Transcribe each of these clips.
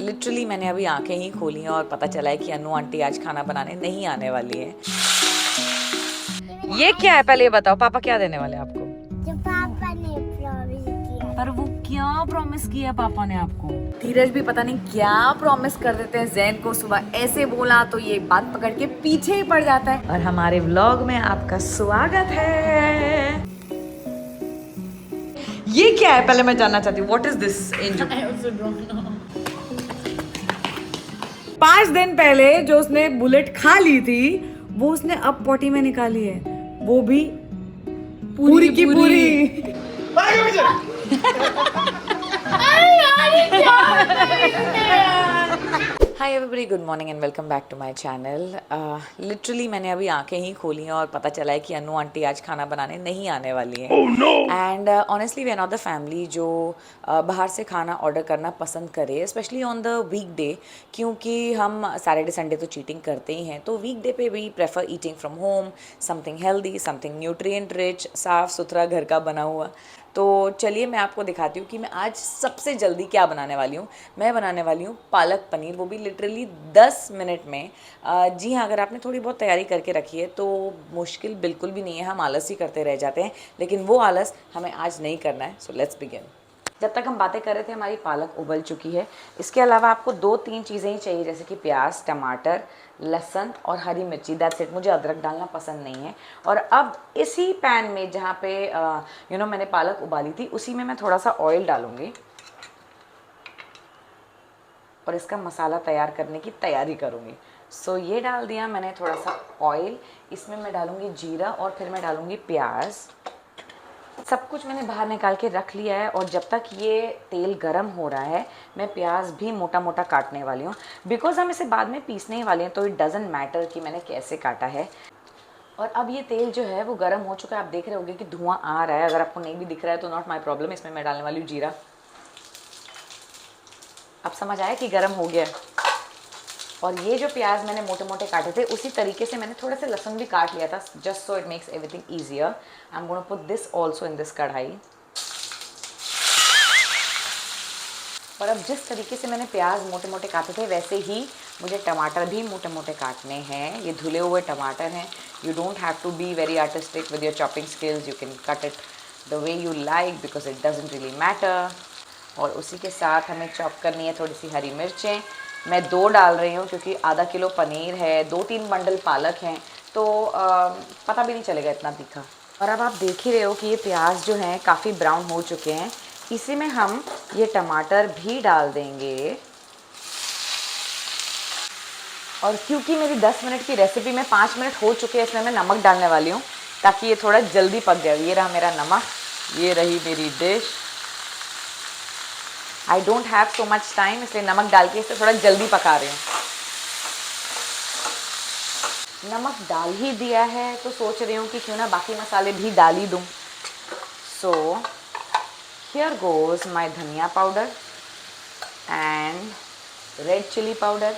Literally मैंने अभी आंखें ही खोली हैं और पता चला है कि अनु आंटी आज खाना बनाने नहीं आने वाली है। ये क्या है पहले ये बताओ, पापा क्या देने वाले हैं आपको? जो पापा ने प्रॉमिस किया। पर वो क्या प्रॉमिस किया पापा ने आपको? धीरज भी पता नहीं क्या प्रॉमिस कर देते हैं। जैन को सुबह ऐसे बोला तो ये बात पकड़ के पीछे ही पड़ जाता है। और हमारे व्लॉग में आपका स्वागत है। ये क्या है पहले मैं जानना चाहती हूँ, व्हाट इज दिस एंजल? 5 दिन पहले जो उसने बुलेट खा ली थी वो उसने अब पॉटी में निकाली है, वो भी पूरी की पूरी। Hi everybody, good morning and welcome back to my channel. Literally मैंने अभी आंखें ही खोली हैं और पता चला है कि अनु आंटी आज खाना बनाने नहीं आने वाली हैं। And honestly we are not the family जो बाहर से खाना ऑर्डर करना पसंद करे, specially on the weekday, क्योंकि हम सैटरडे संडे तो चीटिंग करते ही हैं। तो वीक डे पे we prefer eating from home, something healthy, something nutrient rich, साफ़ सुथरा घर का बना हुआ। तो चलिए मैं आपको दिखाती हूँ कि मैं आज सबसे जल्दी क्या बनाने वाली हूँ। मैं बनाने वाली हूँ पालक पनीर, वो भी लिटरली 10 मिनट में। जी हाँ, अगर आपने थोड़ी बहुत तैयारी करके रखी है तो मुश्किल बिल्कुल भी नहीं है। हम आलस ही करते रह जाते हैं, लेकिन वो आलस हमें आज नहीं करना है। So let's begin. जब तक हम बातें कर रहे थे हमारी पालक उबल चुकी है। इसके अलावा आपको 2-3 चीज़ें ही चाहिए, जैसे कि प्याज, टमाटर, लहसुन और हरी मिर्ची। That's it. मुझे अदरक डालना पसंद नहीं है। और अब इसी पैन में जहाँ पे मैंने पालक उबाली थी, उसी में मैं थोड़ा सा ऑयल डालूँगी और इसका मसाला तैयार करने की तैयारी करूँगी। सो ये डाल दिया मैंने थोड़ा सा ऑयल। इसमें मैं डालूँगी जीरा और फिर मैं डालूँगी प्याज। सब कुछ मैंने बाहर निकाल के रख लिया है और जब तक ये तेल गरम हो रहा है मैं प्याज भी मोटा मोटा काटने वाली हूँ, बिकॉज़ हम इसे बाद में पीसने ही वाले हैं। तो इट डज़न्ट मैटर कि मैंने कैसे काटा है। और अब ये तेल जो है वो गरम हो चुका है। आप देख रहे होंगे कि धुआं आ रहा है। अगर आपको नहीं भी दिख रहा है तो नॉट माई प्रॉब्लम। इसमें मैं डालने वाली हूँ जीरा। अब समझ आया कि गरम हो गया। और ये जो प्याज मैंने मोटे मोटे काटे थे, उसी तरीके से मैंने थोड़ा सा लहसुन भी काट लिया था, just so it makes everything easier. I am gonna put this also in this कढ़ाई। और अब जिस तरीके से मैंने प्याज मोटे मोटे काटे थे, वैसे ही मुझे टमाटर भी मोटे मोटे काटने हैं। ये धुले हुए टमाटर हैं। You don't have to be very artistic with your chopping skills. You can cut it the way you like, because it doesn't really matter. और उसी के साथ हमें चॉप करनी है थोड़ी सी हरी मिर्चें। मैं 2 डाल रही हूँ क्योंकि आधा किलो पनीर है, 2-3 बंडल पालक हैं, तो पता भी नहीं चलेगा इतना तीखा। और अब आप देख ही रहे हो कि ये प्याज जो हैं काफ़ी ब्राउन हो चुके हैं। इसी में हम ये टमाटर भी डाल देंगे। और क्योंकि मेरी 10 मिनट की रेसिपी में 5 मिनट हो चुके हैं, इसमें मैं नमक डालने वाली हूँ ताकि ये थोड़ा जल्दी पक जाए। ये रहा मेरा नमक, ये रही मेरी dish. I don't have so much time, इसलिए नमक डाल के इसे थोड़ा जल्दी पका रही हूँ। नमक डाल ही दिया है तो सोच रही हूँ कि क्यों ना बाकी मसाले भी डाल ही दूँ। So here goes my dhania powder and red chilli powder.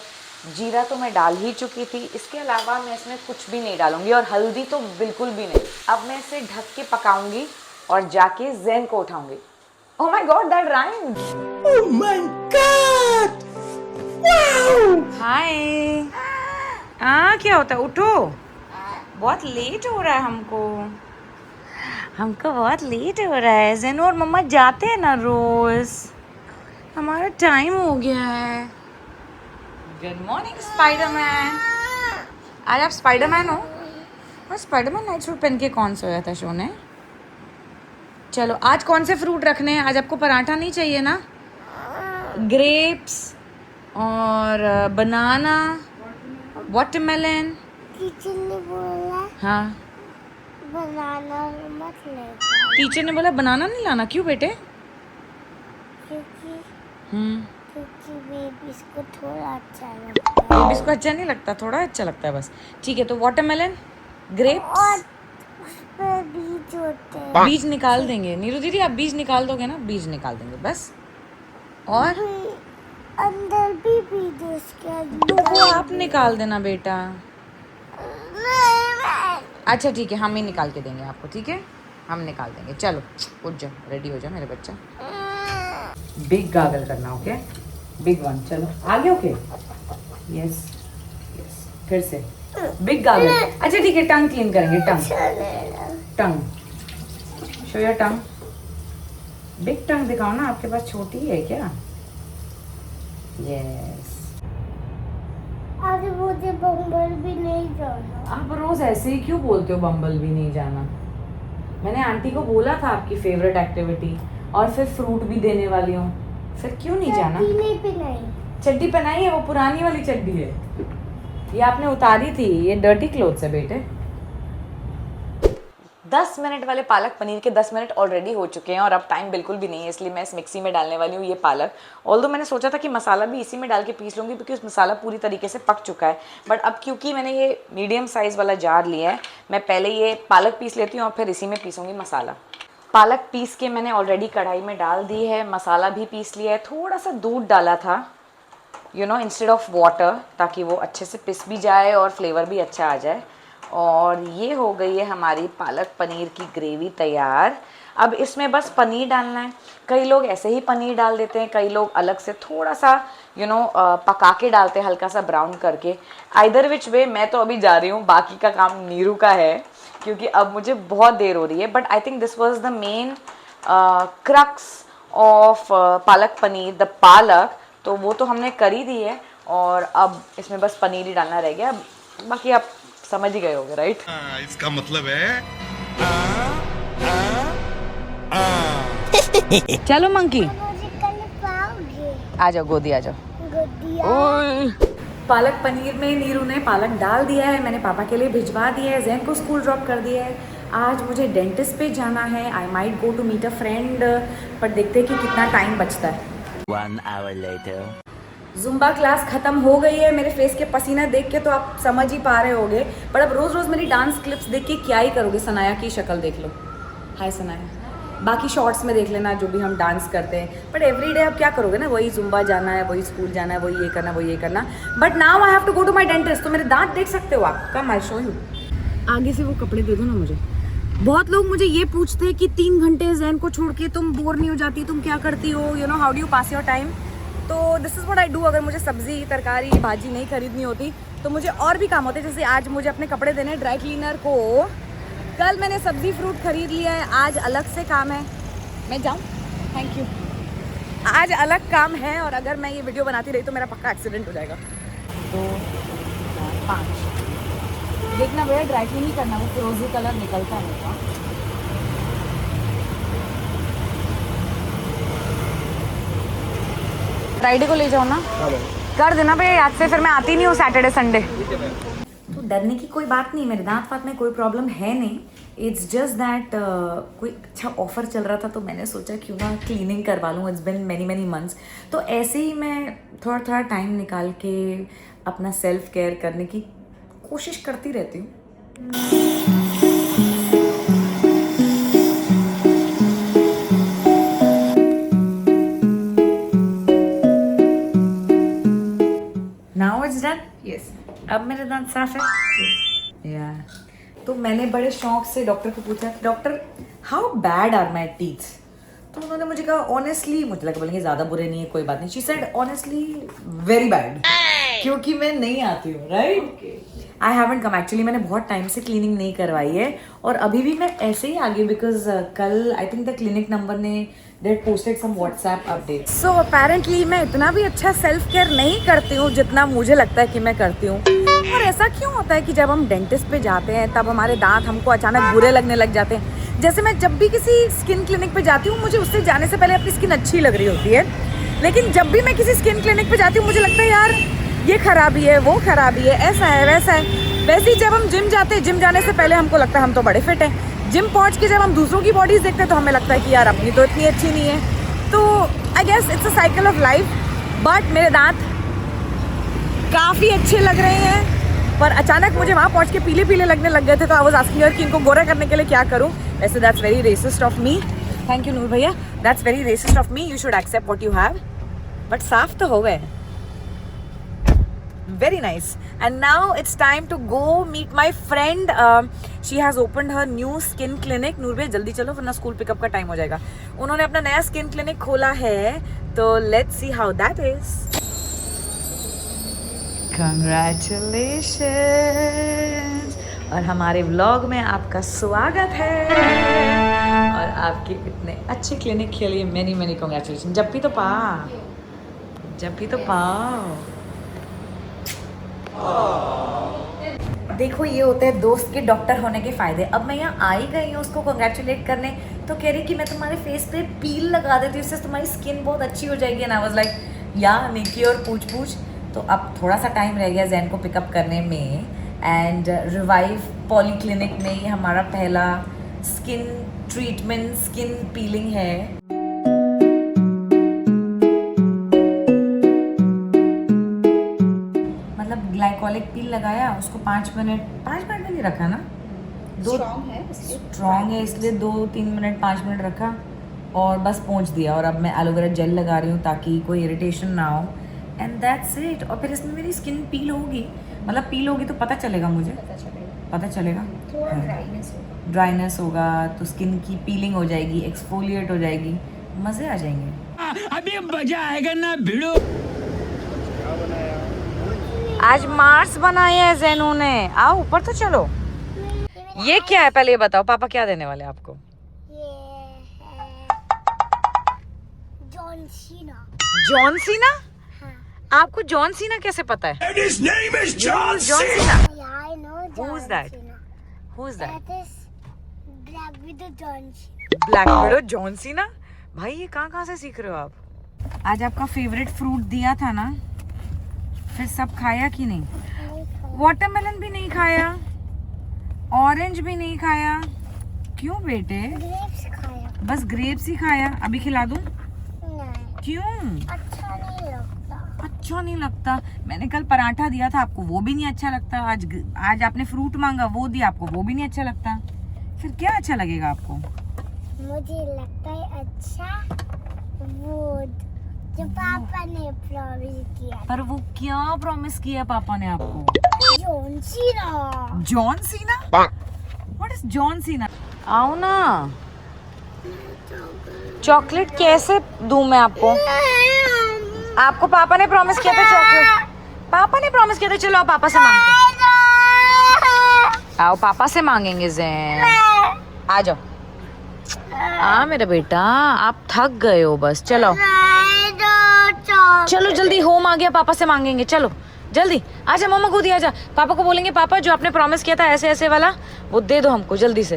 जीरा तो मैं डाल ही चुकी थी। इसके अलावा मैं इसमें कुछ भी नहीं डालूंगी और हल्दी तो बिल्कुल भी नहीं। अब मैं इसे ढक के पकाऊंगी और जाके जैन को उठाऊंगी। Oh my God, that rhymed! Oh my God! Wow! हाय। क्या होता है? उठो, बहुत लेट हो रहा है हमको बहुत लेट हो रहा है। ज़ेनू और मम्मा जाते हैं ना रोज, हमारा टाइम हो गया है। Good morning Spiderman. आज आप स्पाइडरमैन हो? और स्पाइडरमैन नाइट सूट पहन के कौन सोया था शो ने? चलो, आज कौन से फ्रूट रखने हैं? आज आपको पराठा नहीं चाहिए ना? ग्रेप्स और बनाना, वाटरमेलन। टीचर ने बोला हाँ, बनाना मत ले, टीचर ने बोला बनाना नहीं लाना। क्यों बेटे? क्योंकि बेबीज को थोड़ा अच्छा लगता है। बेबीज को अच्छा नहीं लगता, थोड़ा अच्छा लगता है बस। ठीक है, तो वाटरमेलन, ग्रेप्स। और उस पर बीज होते हैं। बीज निकाल देंगे नीरू दीदी, आप बीज निकाल दोगे ना? बीज निकाल देंगे बस। और अंदर भी बीज है उसके तो वो आप निकाल देना बेटा। अच्छा ठीक है, हम ही निकाल के देंगे आपको। ठीक है, हम निकाल देंगे। चलो उठ जाओ, रेडी हो जाओ मेरे बच्चा। बिग गागल करना, ओके? बिग वन, चलो आगे। ओके, यस यस, फिर से बिग गार्गल। अच्छा ठीक है, टंग क्लीन करेंगे। टंग शो योर टंग। बिग टंग दिखाओ ना, आपके पास छोटी है क्या? यस। अरे मुझे बम्बल भी नहीं जाना। आप रोज ऐसे ही क्यों बोलते हो बम्बल भी नहीं जाना? मैंने आंटी को बोला था आपकी फेवरेट एक्टिविटी, और फिर फ्रूट भी देने वाली हूँ, फिर क्यों नहीं जाना? नहीं पहनाई। चड्डी पहनाई है, वो पुरानी वाली चड्डी है, ये आपने उतारी थी, ये डर्टी क्लोथ्स है बेटे। 10 मिनट वाले पालक पनीर के 10 मिनट ऑलरेडी हो चुके हैं और अब टाइम बिल्कुल भी नहीं है, इसलिए मैं इस मिक्सी में डालने वाली हूँ ये पालक। ऑल्दो मैंने सोचा था कि मसाला भी इसी में डाल के पीस लूँगी, क्योंकि मसाला पूरी तरीके से पक चुका है, बट अब क्योंकि मैंने ये मीडियम साइज़ वाला जार लिया है, मैं पहले ये पालक पीस लेती हूँ और फिर इसी में पीसूँगी मसाला। पालक पीस के मैंने ऑलरेडी कढ़ाई में डाल दी है, मसाला भी पीस लिया है, थोड़ा सा दूध डाला था इंस्टेड ऑफ वाटर, ताकि वो अच्छे से पिस भी जाए और फ्लेवर भी अच्छा आ जाए। और ये हो गई है हमारी पालक पनीर की ग्रेवी तैयार। अब इसमें बस पनीर डालना है। कई लोग ऐसे ही पनीर डाल देते हैं, कई लोग अलग से थोड़ा सा पका के डालते हैं, हल्का सा ब्राउन करके। आइदर विच वे, मैं तो अभी जा रही हूँ, बाकी का काम नीरू का है, क्योंकि अब मुझे बहुत देर हो रही है। But I think this was the main crux of palak paneer, the पालक। तो वो तो हमने कर ही दी है, और अब इसमें बस पनीर ही डालना रह गया, बाकी आप समझ ही गए होंगे, राइट? इसका मतलब है चलो मंकी, मुझे कल पाओगे। आ जाओ, गोदी आ जाओ। पालक पनीर में नीरू ने पालक डाल दिया है, मैंने पापा के लिए भिजवा दिया है, जैन को स्कूल ड्रॉप कर दिया है। आज मुझे डेंटिस्ट पे जाना है, I might go to meet a friend, पर देखते हैं कि कितना टाइम बचता है। 1 hour later. जुम्बा क्लास ख़त्म हो गई है। मेरे फेस के पसीना देख के तो आप समझ ही पा रहे होगे, पर अब रोज़ रोज़ मेरी डांस क्लिप्स देख के क्या ही करोगे? सनाया की शक्ल देख लो। हाय सनाया। बाकी शॉर्ट्स में देख लेना जो भी हम डांस करते हैं, बट एवरी डे अब क्या करोगे ना, वही जुम्बा जाना है, वही स्कूल जाना है, वही ये करना, वही ये करना। But now I have to go to my dentist. तो मेरे दांत देख सकते हो आप, कम आई शो यू। आगे से वो कपड़े दे दो ना मुझे। बहुत लोग मुझे ये पूछते हैं कि 3 घंटे जैन को छोड़ के तुम बोर नहीं हो जाती, तुम क्या करती हो, how do you pass your time? तो this is what I do. अगर मुझे सब्जी, तरकारी, भाजी नहीं खरीदनी होती तो मुझे और भी काम होते, जैसे आज मुझे अपने कपड़े देने हैं ड्राई क्लीनर को, कल मैंने सब्जी फ्रूट खरीद लिया है, आज अलग से काम है। मैं जाऊँ? Thank you. आज अलग काम है, और अगर मैं ये वीडियो बनाती रही तो मेरा पक्का एक्सीडेंट हो जाएगा। 2 5 देखना भैया, ड्राई क्लीन ही करना, वो फिरोजी कलर निकलता है। फ्राइडे को ले जाओ ना, कर देना भैया याद से, फिर मैं आती नहीं हूँ सैटरडे संडे। तो डरने की कोई बात नहीं, मेरे दांत वात में कोई प्रॉब्लम है नहीं। इट्स जस्ट दैट कोई अच्छा ऑफर चल रहा था, तो मैंने सोचा क्यों ना क्लीनिंग करवा लूँ। इट्स बिन मैनी मंथ्स, तो ऐसे ही मैं थोड़ा टाइम निकाल के अपना सेल्फ केयर करने की कोशिश करती रहती हूँ। Now it's done? Yes. अब मेरे दांत साफ है। या तो मैंने बड़े शौक से डॉक्टर को पूछा, doctor how bad are my teeth? तो उन्होंने मुझे कहा ऑनेस्टली, मुझे लगा बोलेंगे ज़्यादा बुरे नहीं है, कोई बात नहीं। She said honestly very bad, क्योंकि मैं नहीं आती हूँ, right? I haven't come actually, मैंने बहुत टाइम से क्लीनिंग नहीं करवाई है, और अभी भी मैं ऐसे ही आ गई, बिकॉज कल I think the clinic number ने that posted some WhatsApp update. So apparently मैं इतना भी अच्छा सेल्फ केयर नहीं करती हूँ जितना मुझे लगता है कि मैं करती हूँ। और ऐसा क्यों होता है कि जब हम डेंटिस्ट पे जाते हैं तब हमारे दांत हमको अचानक बुरे लगने लग जाते हैं? जैसे मैं जब भी किसी स्किन क्लिनिक पे जाती हूँ, मुझे उससे जाने से पहले अपनी स्किन अच्छी लग रही होती है, लेकिन जब भी मैं किसी स्किन क्लिनिक पे जाती हूँ मुझे लगता है यार ये खराबी है, वो खराबी है, ऐसा है, वैसा है। वैसे ही जब हम जिम जाते हैं, जिम जाने से पहले हमको लगता है हम तो बड़े फिट हैं। जिम पहुंच के जब हम दूसरों की बॉडीज देखते हैं तो हमें लगता है कि यार अपनी तो इतनी अच्छी नहीं है। तो I guess it's a cycle of life. बट मेरे दांत काफ़ी अच्छे लग रहे हैं, पर अचानक मुझे वहाँ पहुँच के पीले पीले लगने लग गए थे, तो आई वाज आस्किंग हर कि इनको गोरा करने के लिए क्या करूँ। वैसे that's very racist of me. Thank you Noor भैया, that's very racist of me. You should accept what you have. But साफ तो हो गए। Very nice. And now it's time to go meet my friend. She has opened her new skin clinic. नूर भैया जल्दी चलो वरना school pickup का time हो जाएगा. उन्होंने अपना नया स्किन क्लिनिक खोला है, तो let's see how that is. Congratulations. और हमारे व्लॉग में आपका स्वागत है और आपके इतने अच्छे क्लिनिक के लिए many many congratulations. जब भी तो पाओ. देखो ये होते हैं दोस्त के डॉक्टर होने के फायदे. अब मैं यहाँ आई गई हूँ उसको कंग्रेचुलेट करने, तो कह रही कि मैं तुम्हारे फेस पे पील लगा देती हूँ, इससे तुम्हारी स्किन बहुत अच्छी हो जाएगी. एंड आई वाज लाइक या निकी और पूछ. तो अब थोड़ा सा टाइम रह गया जैन को पिकअप करने में. एंड रिवाइव पॉलीक्लिनिक में ये हमारा पहला स्किन ट्रीटमेंट, स्किन पीलिंग है. ग्लाइकोलिक पील लगाया, उसको 5 मिनट में नहीं रखा ना, स्ट्रॉन्ग है इसलिए 2-3 मिनट 5 मिनट रखा और बस पहुंच दिया. और अब मैं एलोवेरा जेल लगा रही हूँ ताकि कोई इरिटेशन ना हो. And that's it. और फिर इसमें मेरी स्किन पील होगी, मतलब पील होगी तो पता चलेगा मुझे, पता चलेगा ड्राइनेस होगा तो स्किन की पीलिंग हो जाएगी, एक्सफोलिएट हो जाएगी, मज़े आ जाएंगे. अभी मजा आएगा ना भिड़ो. आज मार्स बनाया है ज़ैनू ने. आओ ऊपर तो चलो. ये क्या है पहले ये बताओ, पापा क्या देने वाले आपको? ये है जॉन सीना. John Cena? हाँ. आपको जॉन सीना कैसे पता है? His name is John Cena. Yeah, I know John Who's that? Cena. Who's that? That is Black Widow John Cena. Black window John Cena. भाई ये कहाँ से सीख रहे हो आप? आज आपका फेवरेट फ्रूट दिया था ना, फिर सब खाया कि नहीं? वाटरमेलन भी नहीं खाया, ऑरेंज भी नहीं खाया. क्यों बेटे? ग्रेप्स खाया. बस ग्रेप्स ही खाया. अभी खिला दूं? नहीं, क्यों? अच्छा नहीं लगता. अच्छा नहीं लगता? मैंने कल पराठा दिया था आपको, वो भी नहीं अच्छा लगता. आज आपने फ्रूट मांगा, वो दिया आपको, वो भी नहीं अच्छा लगता. फिर क्या अच्छा लगेगा आपको? मुझे लगता है अच्छा वो जो पापा ने प्रॉमिस किया. पर वो क्या प्रॉमिस किया पापा ने आपको? John Cena. John Cena? What is John Cena? आओ ना. चॉकलेट कैसे दूं मैं आपको? आपको पापा ने प्रॉमिस किया था चॉकलेट. पापा ने प्रॉमिस किया था. चलो आओ पापा से मांगते. आओ पापा से मांगेंगे ज़ैन. आ जाओ. मेरा बेटा आप थक गए हो बस. चलो चलो जल्दी, होम आ गया, पापा से मांगेंगे. चलो जल्दी आजा, मम्मा को दिया जा. पापा को बोलेंगे पापा जो आपने प्रॉमिस किया था ऐसे ऐसे वाला वो दे दो हमको जल्दी से.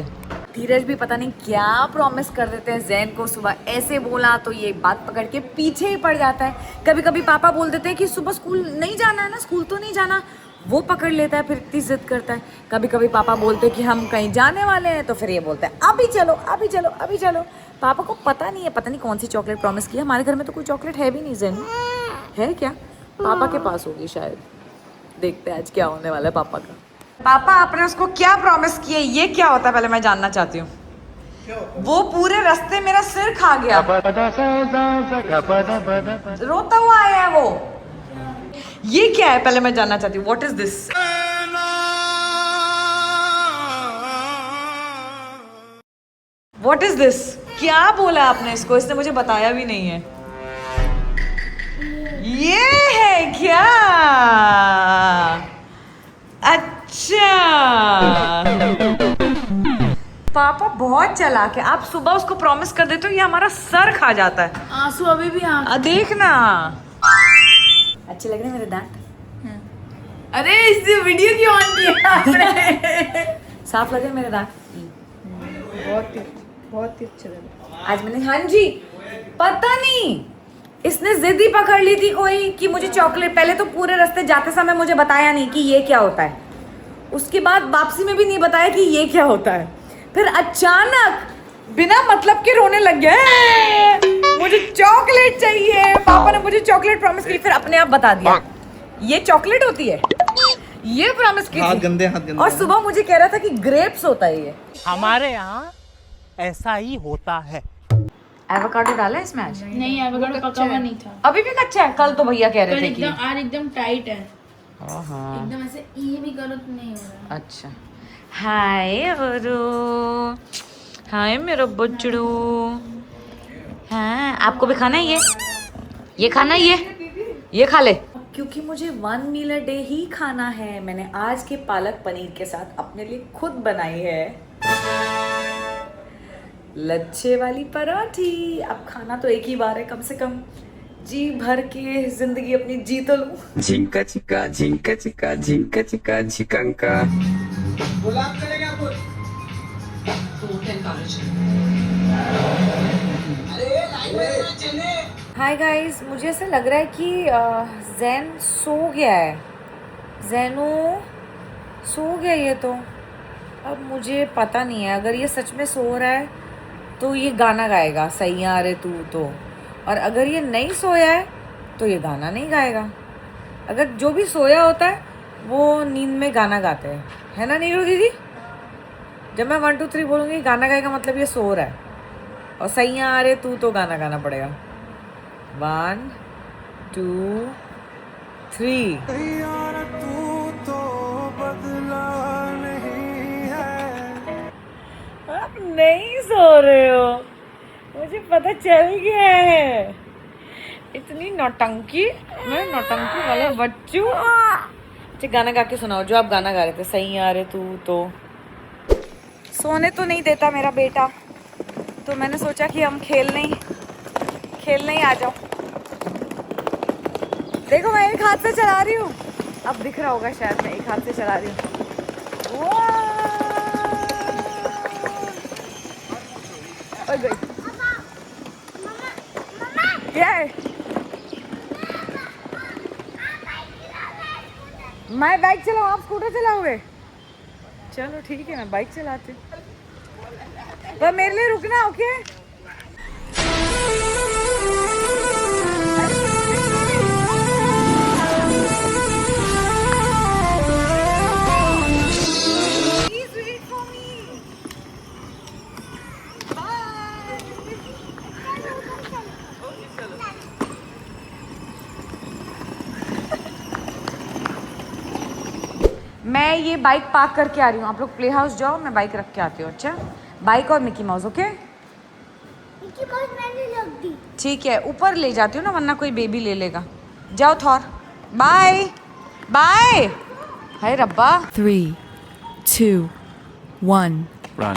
धीरज भी पता नहीं क्या प्रॉमिस कर देते हैं ज़ैन को. सुबह ऐसे बोला तो ये बात पकड़ के पीछे ही पड़ जाता है. कभी कभी पापा बोल देते हैं कि सुबह स्कूल नहीं जाना है ना, स्कूल तो नहीं जाना, वो पकड़ लेता है, फिर इतनी जिद करता है. कभी कभी पापा बोलते हैं कि हम कहीं जाने वाले हैं तो फिर ये बोलता है अभी चलो अभी चलो अभी चलो. पापा को पता नहीं है, पता नहीं कौन सी चॉकलेट प्रॉमिस की. हमारे घर में तो कोई चॉकलेट है भी नहीं. ज़ैन है क्या? पापा के पास होगी शायद. देखते हैं आज क्या होने वाला है पापा का. पापा आपने उसको क्या प्रॉमिस किया, ये क्या होता है पहले मैं जानना चाहती हूँ. वो पूरे रास्ते मेरा सिर खा गया, रोता हुआ आया है वो. ये क्या है पहले मैं जानना चाहती हूँ. What is this? What is this? क्या बोला आपने इसको? इसने मुझे बताया भी नहीं है. ये है क्या? अच्छा पापा बहुत चालाक है. आप सुबह उसको प्रॉमिस कर देते हो, ये हमारा सर खा जाता है. आंसू अभी भी देखना. अच्छे लग रहे हैं मेरे दांत. अरे इससे वीडियो क्यों ऑन किया आपने? साफ लगे मेरे दांत. बहुत ही अच्छा लगा आज मैंने, हाँ जी, पता नहीं इसने जिद ही पकड़ ली थी कोई कि मुझे चॉकलेट. पहले तो पूरे रास्ते जाते समय मुझे बताया नहीं कि ये क्या होता है. उसके बाद वापसी में भी नहीं बताया कि ये क्या होता है. फिर अचानक बिना मतलब के रोने लग गया, मुझे चॉकलेट चाहिए, पापा ने मुझे चॉकलेट प्रॉमिस की. फिर अपने आप बता दिया ये चॉकलेट होती है, ये प्रॉमिस की हाथ थी. गंदे. और सुबह मुझे कह रहा था कि ग्रेप्स होता है ये. हमारे यहाँ ऐसा ही होता है. एवोकाडो डाला है इसमें आज? नहीं एवोकाडो पका हुआ नहीं था. अभी भी कच्चा है? कल तो भैया कह रहे थे कि एकदम टाइट है. हाँ एकदम ऐसे ये भी करो तो नहीं हो रहा। अच्छा। हाय ओरो, हाय मेरा बच्चड़ू। हाँ आपको भी खाना है ये खाना है ये खा ले। क्योंकि मुझे 1 मील अ डे ही खाना है, मैंने आज के पालक पनीर के साथ अपने लिए खुद बनाई है लच्छे वाली पराठी। अब खाना तो एक ही बार है, कम से कम जी भर के जिंदगी अपनी जी तो लूं। झिंका चिका झिंका चिका झिंका चिका झिकंका। हाय गाइस, मुझे ऐसा लग रहा है कि जैन सो गया है। जैनू सो गया ये तो। अब मुझे पता नहीं है, अगर ये सच में सो रहा है तो ये गाना गाएगा सैया रे तू तो, और अगर ये नहीं सोया है तो ये गाना नहीं गाएगा। अगर जो भी सोया होता है वो नींद में गाना गाते हैं, है ना नीरू दीदी? जब मैं 1 2 3 बोलूँगी गाना गाएगा मतलब ये सो रहा है, और सैया रे तू तो गाना गाना पड़ेगा। 1 2 3। आप नहीं सो रहे हो, मुझे पता चल गया है। इतनी नौटंकी, मैं नौटंकी वाला बच्चू। अच्छा गाना गा के सुनाओ जो आप गाना गा रहे थे, सही आ रहे तू तो। सोने तो नहीं देता मेरा बेटा, तो मैंने सोचा कि हम खेलने ही आ जाओ। देखो मैं एक हाथ से चला रही हूँ, अब दिख रहा होगा शायद, मैं एक हाथ से चला रही हूँ। क्या है? मैं बाइक चलाऊँ, आप स्कूटर चलाओगे? चलो ठीक है, मैं बाइक चलाती हूँ, पर मेरे लिए रुकना। ओके मैं ये बाइक पार्क करके आ रही हूँ, आप लोग प्ले हाउस जाओ, मैं बाइक रख के आती हूँ। अच्छा बाइक और Mickey mouse. Okay Mickey mouse मैंने रख दी। ठीक है, ऊपर ले जाती हूँ ना, वरना कोई बेबी ले लेगा। जाओ थॉर, बाय बाय। हाय रब्बा। 3, 2, 1. Run.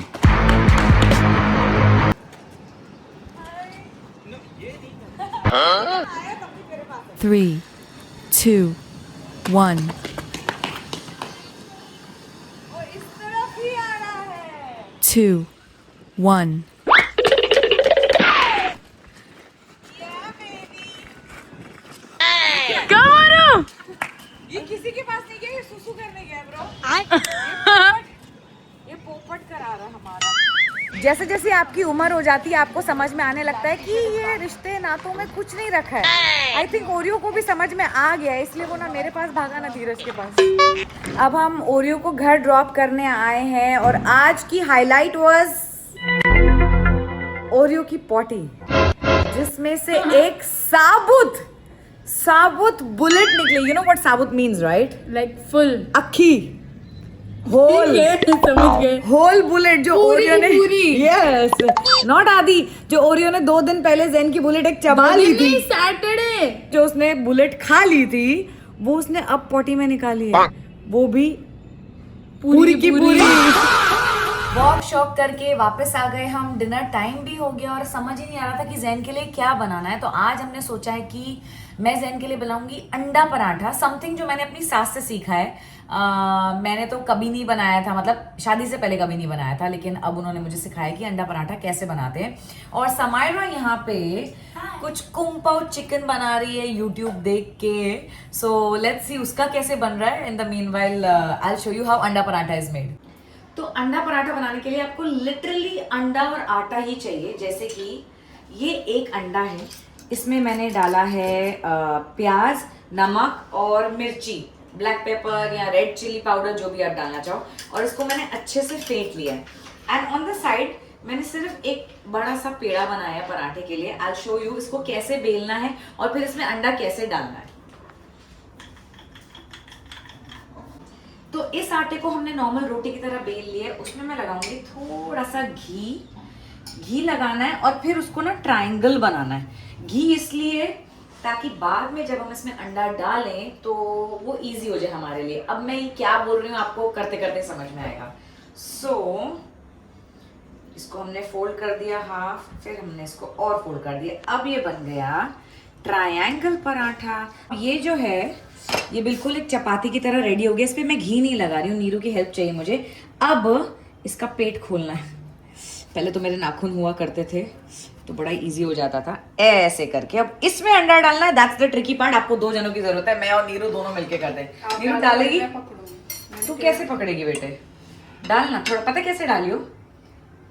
3, 2, 1. इस तरफ ही आ रहा है। 2, 1. ये किसी के पास नहीं गया, ये सुसु करने गया ब्रो। ये पोपट करा रहा हमारा। जैसे जैसे आपकी उम्र हो जाती है आपको समझ में आने लगता है कि ये रिश्ते नातों में कुछ नहीं रखा है। आई थिंक ओरियो को भी समझ में आ गया है, इसलिए वो ना मेरे पास भागा ना धीरज के पास। अब हम ओरियो को घर ड्रॉप करने आए हैं, और आज की हाईलाइट वाज ओरियो की पॉटी, जिसमें से एक साबुत बुलेट निकली। यू नो व्हाट साबुत मीन्स राइट? लाइक फुल अक्खी होल, समझ गए। होल बुलेट जो ओरियो ने, पूरी। यस नॉट आधी, जो ओरियो ने 2 दिन पहले ज़ेन की बुलेट एक चबा ली थी, सैटरडे जो उसने बुलेट खा ली थी, वो उसने अब पॉटी में निकाली है, वो भी पूरी की पूरी। वॉक शॉप करके वापस आ गए हम, डिनर टाइम भी हो गया और समझ ही नहीं आ रहा था कि जैन के लिए क्या बनाना है। तो आज हमने सोचा है कि मैं जैन के लिए बनाऊंगी अंडा पराठा, समथिंग जो मैंने अपनी सास से सीखा है। मैंने तो कभी नहीं बनाया था, मतलब शादी से पहले कभी नहीं बनाया था, लेकिन अब उन्होंने मुझे सिखाया कि अंडा पराठा कैसे बनाते हैं। और समायरा यहाँ पे कुछ कुंपाओ चिकन बना रही है यूट्यूब देख के, सो लेट्स सी उसका कैसे बन रहा है। In the meanwhile I will show you how अंडा पराठा इज मेड। तो अंडा पराठा बनाने के लिए आपको लिटरली अंडा और आटा ही चाहिए। जैसे कि ये एक अंडा है, इसमें मैंने डाला है प्याज, नमक और मिर्ची, ब्लैक पेपर या रेड चिली पाउडर, जो भी आप डालना चाहो, और इसको मैंने अच्छे से फेंट लिया है। एंड ऑन द साइड मैंने सिर्फ एक बड़ा सा पेड़ा बनाया है पराठे के लिए। आई विल शो यू इसको कैसे बेलना है और फिर इसमें अंडा कैसे डालना है। इस आटे को हमने नॉर्मल रोटी की तरह बेल लिया है, उसमें मैं लगाऊंगी थोड़ा सा घी लगाना है और फिर उसको ना ट्रायंगल बनाना है। घी इसलिए ताकि बाद में जब हम इसमें अंडा डालें तो वो इजी हो जाए हमारे लिए। अब मैं ये क्या बोल रही हूँ आपको करते करते समझ में आएगा। इसको हमने फोल्ड कर दिया हाफ, फिर हमने इसको और फोल्ड कर दिया। अब ये बन गया ट्रायंगल पराठा। ये जो है ये बिल्कुल एक चपाती की तरह रेडी हो गया। इस पर मैं घी नहीं लगा रही हूँ, नीरू की हेल्प चाहिए मुझे। अब इसका पेट खोलना है। पहले तो मेरे नाखून हुआ करते थे तो बड़ा इजी हो जाता था ऐसे करके। अब इसमें अंडा डालना है, दैट्स द ट्रिकी पार्ट। आपको 2 जनों की जरूरत है, मैं और नीरू दोनों मिलके करते हैं। नीरू डालेगी? तू कैसे पकड़ेगी बेटे? डालना थोड़ा, पता कैसे डालियो?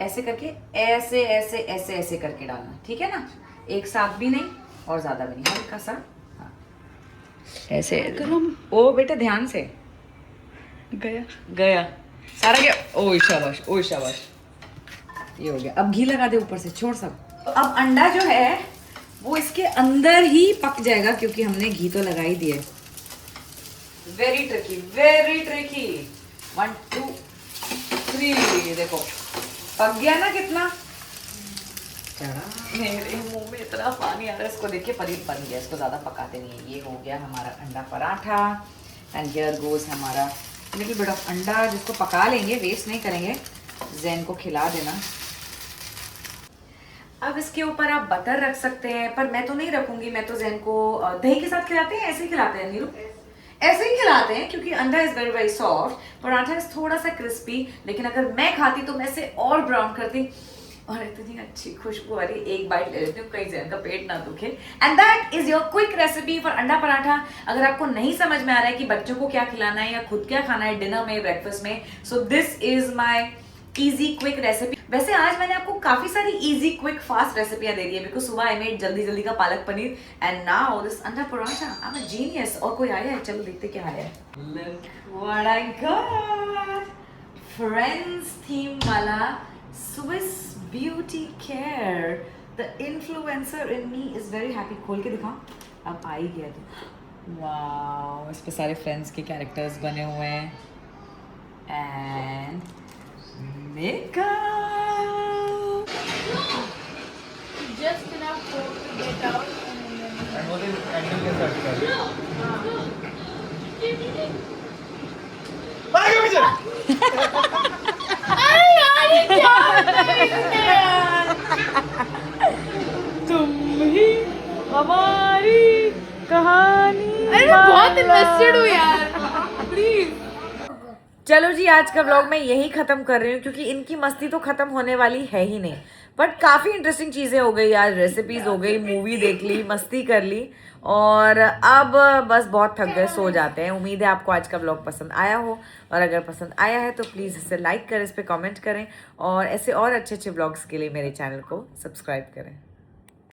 ऐसे करके, ऐसे ऐसे ऐसे ऐसे करके डालना, ठीक है ना? एक साथ भी नहीं और ज्यादा भी नहीं, हल्का सा। हाँ। ऐसे ओ बेटा ध्यान से। गया सारा गया। ओए शाबाश, ओए शाबाश। ये हो गया। अब घी लगा दे ऊपर से, छोड़ सब। तो अब अंडा जो है वो इसके अंदर ही पक जाएगा क्योंकि हमने घी तो लगा ही दिया। Very tricky, very tricky. 1 2 3 देखो पक गया ना कितना। मेरे मुंह में इतना पानी आ रहा है इसको देख के। पनीर बन गया, इसको ज्यादा पकाते नहीं है। ये हो गया हमारा अंडा पराठा। एंड हियर गोज हमारा लिटिल बिट ऑफ अंडा जिसको पका लेंगे, वेस्ट नहीं करेंगे। ज़ैन को खिला देना। अब इसके ऊपर आप बटर रख सकते हैं, पर मैं तो नहीं रखूंगी। मैं तो ज़ैन को दही के साथ खिलाते हैं, ऐसे ही खिलाते हैं नीरू? ऐसे ही खिलाते हैं क्योंकि अंडा is very very soft, paratha is थोड़ा सा क्रिस्पी। लेकिन अगर मैं खाती तो मैं इसे और ब्राउन करती। और इतनी अच्छी खुशबू आ रही है, एक बाइट ले लेती हूँ कहीं ज़ैन का पेट ना दुखे। And that is your quick recipe for अंडा पराठा। अगर आपको नहीं समझ में आ रहा है कि बच्चों को क्या खिलाना है या खुद क्या खाना है डिनर में, ब्रेकफास्ट में, so this is my easy quick recipe. वैसे आज मैंने आपको काफी सारी इजी क्विक फास्ट रेसिपियां दे दी है बिकॉज सुबह आई मेड जल्दी जल्दी का palak paneer and now this anda paratha. I am a genius. और कोई आया है? चलो देखते क्या आया है। What I got, friends theme वाला Swiss beauty care. The influencer in me is very happy. खोल के दिखाओ। अब आ ही गया तो वाओ, इस पे सारे फ्रेंड्स के कैरेक्टर्स बने हुए हैं and makeup. Just enough to get out and then अरे यार ये क्या होता है यार? तुम ही हमारी कहानी। अरे मैं बहुत इन्वेस्टेड हूँ यार, प्लीज। चलो जी, आज का व्लॉग मैं यही खत्म कर रही हूँ क्योंकि इनकी मस्ती तो खत्म होने वाली है ही नहीं। बट काफ़ी इंटरेस्टिंग चीज़ें हो गई आज, रेसिपीज हो गई, मूवी देख ली, मस्ती कर ली और अब बस बहुत थक गए, सो जाते हैं। उम्मीद है आपको आज का व्लॉग पसंद आया हो और अगर पसंद आया है तो प्लीज़ इसे लाइक करें, इस पर कमेंट करें और ऐसे और अच्छे अच्छे व्लॉग्स के लिए मेरे चैनल को सब्सक्राइब करें।